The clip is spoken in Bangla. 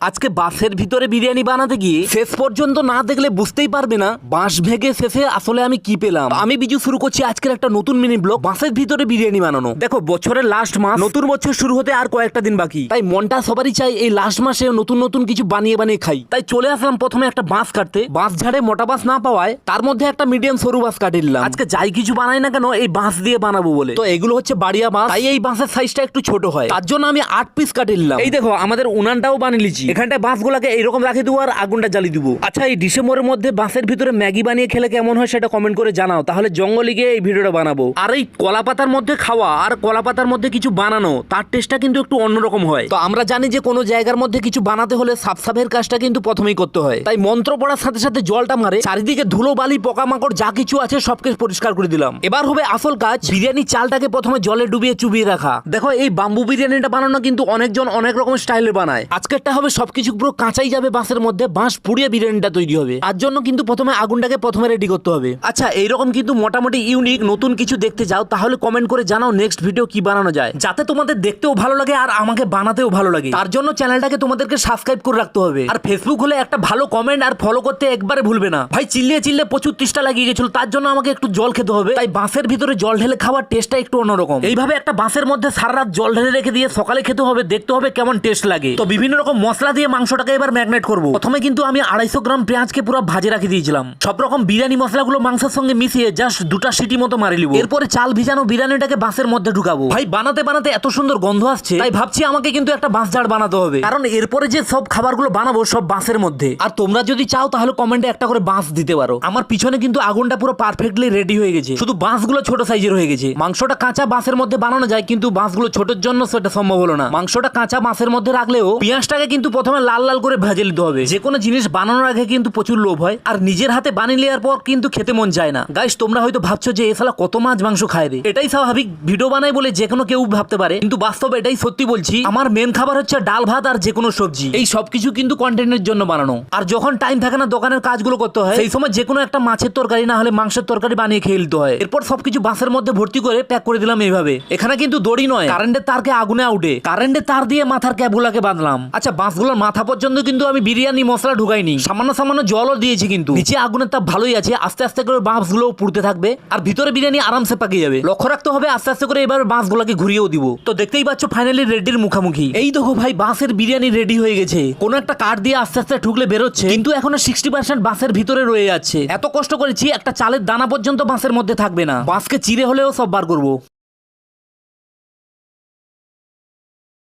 আজকে বাসের ভিতরে বিরিয়ানি বানাতে গিয়ে শেষ পর্যন্ত না দেখলে বুঝতেই পারবে না বাঁশ ভেঙে শেষে আসলে আমি কি পেলাম। আমি বিজু শুরু করছি আজকের একটা নতুন মিনি ব্লগ, বাসের ভিতরে বিরিয়ানি বানানো। দেখো বছরের লাস্ট মাস, নতুন বছর শুরু হতে আর কয়েকটা দিন বাকি, তাই মনটা সবারই চাই এই লাস্ট মাসে নতুন নতুন কিছু বানিয়ে বানিয়ে খাই। তাই চলে আসলাম প্রথমে একটা বাঁশ কাটতে। বাঁশ ঝাড়ে মোটা বাঁশ না পাওয়ায় তার মধ্যে একটা মিডিয়াম সরু বাঁশ কাটিয়ে নিলাম। আজকে যাই কিছু বানাই না কেন এই বাঁশ দিয়ে বানাবো বলে। তো এগুলো হচ্ছে বাড়িয়া বাঁশ, তাই এই বাঁশের সাইজটা একটু ছোট হয়, তার জন্য আমি 8 পিস কাটিয়ে নিলাম। এই দেখো আমাদের উনানটাও বানিয়ে লিছি, এখানটায় বাঁশগুলাকে এইরকম রাখি দেবো আর আগুনটা জ্বালিয়ে দিব। আচ্ছা এই ডিসেম্বরের মধ্যে বাঁশের ভিতরে ম্যাগি বানিয়ে খেলে কেমন হয় সেটা কমেন্ট করে জানাও, তাহলে জঙ্গলে গিয়ে এই ভিডিওটা বানাবো। আর এই কলা পাতার মধ্যে খাওয়া আর কলা পাতার মধ্যে কিছু বানানো, তার টেস্টটা কিন্তু একটু অন্যরকম হয়। তো আমরা জানি যে কোনো জায়গার মধ্যে কিছু বানাতে হলে সাফসাফের কাজটা কিন্তু প্রথমেই করতে হয়। তাই মন্ত্র পড়ার সাথে সাথে জলটা মারে চারিদিকে ধুলো বালি পোকামাকড় যা কিছু আছে সবকিছু পরিষ্কার করে দিলাম। এবার হবে আসল কাজ, বিরিয়ানির চালটাকে প্রথমে জলে ডুবিয়ে চুবিয়ে রাখা। দেখো এই বাম্বু বিরিয়ানিটা বানানো কিন্তু অনেকজন অনেক রকম স্টাইলে বানায়। আজকেরটা হবে সবকিছু পুরো কাঁচাই যাবে বাঁশের মধ্যে, বাঁশ পুড়িয়ে বিরিয়ানিটা তৈরি হবে। তার জন্য কিন্তু প্রথমে আগুনটাকে প্রথমে রেডি করতে হবে। আচ্ছা এইরকম কিন্তু মোটামুটি ইউনিক নতুন কিছু দেখতে যাও তাহলে কমেন্ট করে জানাও নেক্সট ভিডিও কি বানানো যায়, যাতে তোমাদের দেখতেও ভালো লাগে আর আমাকে বানাতেও ভালো লাগে। তার জন্য চ্যানেলটাকে তোমাদেরকে সাবস্ক্রাইব করে রাখতে হবে। আর ফেসবুক হলে একটা ভালো কমেন্ট আর ফলো করতে একবারে ভুলবে না। ভাই চিল্লিয়ে চিল্লিয়ে প্রচুর তেষ্টা লাগিয়ে গেছিল, তার জন্য আমাকে একটু জল খেতে হবে। তাই বাঁশের ভিতরে জল ঢেলে খাওয়ার টেস্টটা একটু অন্যরকম। এইভাবে একটা বাঁশের মধ্যে সারা রাত জল ঢেলে রেখে দিয়ে সকালে খেতে হবে, দেখতে হবে কেমন টেস্ট লাগে। তো বিভিন্ন রকম মশলা দিয়ে মাংসটাকে এবার ম্যাগনেট করবো। প্রথমে কিন্তু আমি 250 গ্রাম পেঁয়াজকে পুরো ভাজে রাখি দিয়েছিলাম। সব রকম বিরিয়ানি মশলাগুলো মাংসের সঙ্গে মিশিয়ে জাস্ট 2টা সিটি মতো মারি লিব। এরপরে চাল ভিজানো বিরিয়ানিটাকে বাঁশের মধ্যে ঢুকাবো। ভাই বানাতে বানাতে এত সুন্দর গন্ধ আসছে, তাই ভাবছি আমাকে কিন্তু একটা বাঁশ ঝাড় বানাতে হবে, কারণ এরপরে যে সব খাবারগুলো বানাবো সব বাঁশের মধ্যে। আর তোমরা যদি চাও তাহলে কমেন্টে একটা করে বাঁশ দিতে পারো। আমার পিছনে কিন্তু আগুনটা পুরো পারফেক্টলি রেডি হয়ে গেছে, শুধু বাঁশগুলো ছোট সাইজের হয়ে গেছে। মাংসটা কাঁচা বাঁশের মধ্যে বানানো যায়, কিন্তু বাঁশগুলো ছোটর জন্য সেটা সম্ভব হলো না। মাংসটা কাঁচা বাঁশের মধ্যে রাখলেও পেঁয়াজটাকে কিন্তু প্রথমে লাল লাল করে ভেজে নিতে হবে। যে কোনো জিনিস বানানোর আগে কিন্তু প্রচুর লোভ হয়, আর নিজের হাতে বানিয়ে নেওয়ার পর কিন্তু খেতে মন যায় না। গাইস তোমরা হয়তো ভাবছো যে এ শালা কত মাছ মাংস খায় রে, এটাই স্বাভাবিক, ভিডিও বানাই বলে যে কোনো কেউ ভাবতে পারে, কিন্তু বাস্তবে এটাই সত্যি বলছি। আমার মেন খাবার হচ্ছে ডাল ভাত আর যে কোনো সবজি, এই সবকিছু কিন্তু কন্টেন্টের জন্য বানানো। আর যখন টাইম থাকে না দোকানের কাজগুলো করতে হয়, সেই সময় যে কোনো একটা মাছের তরকারি না হলে মাংসের তরকারি বানিয়ে খেয়ে নিতে হয়। এরপর সবকিছু বাঁশের মধ্যে ভর্তি করে প্যাক করে দিলাম এইভাবে। এখানে কিন্তু দড়ি নয়, কারেন্টের তারকে আগুনে উঠে কারেন্টের তার দিয়ে মাথার ক্যাপগুলাকে বাঁধলাম। আচ্ছা বাঁশগুলোর মাথা পর্যন্ত কিন্তু আমি বিরিয়ানি মশলা ঢুকাইনি, সামান্য সামান্য জলও দিয়েছি, কিন্তু নিচে আগুনের তাপ ভালোই আছে। আস্তে আস্তে করে বাঁশগুলো পুড়তে থাকবে আর ভিতরে বিরিয়ানি আরামসে পাকিয়ে যাবে। লক্ষ্য রাখতে হবে আস্তে আস্তে করে এবার বাঁশগুলোকে ঘুরিয়েও দিব। তো দেখতেই পাচ্ছ ফাইনালি রেডির মুখামুখি। এই দেখো ভাই বাঁশের বিরিয়ানি রেডি হয়ে গেছে। কোন একটা কাঠ দিয়ে আস্তে আস্তে ঠুকলে বেরোচ্ছে, কিন্তু এখনো 60% বাঁশের ভিতরে রয়ে যাচ্ছে। এত কষ্ট করেছি একটা চালের দানা পর্যন্ত বাঁশের মধ্যে থাকবে না, বাঁশকে চিরে হলেও সব বার করবো।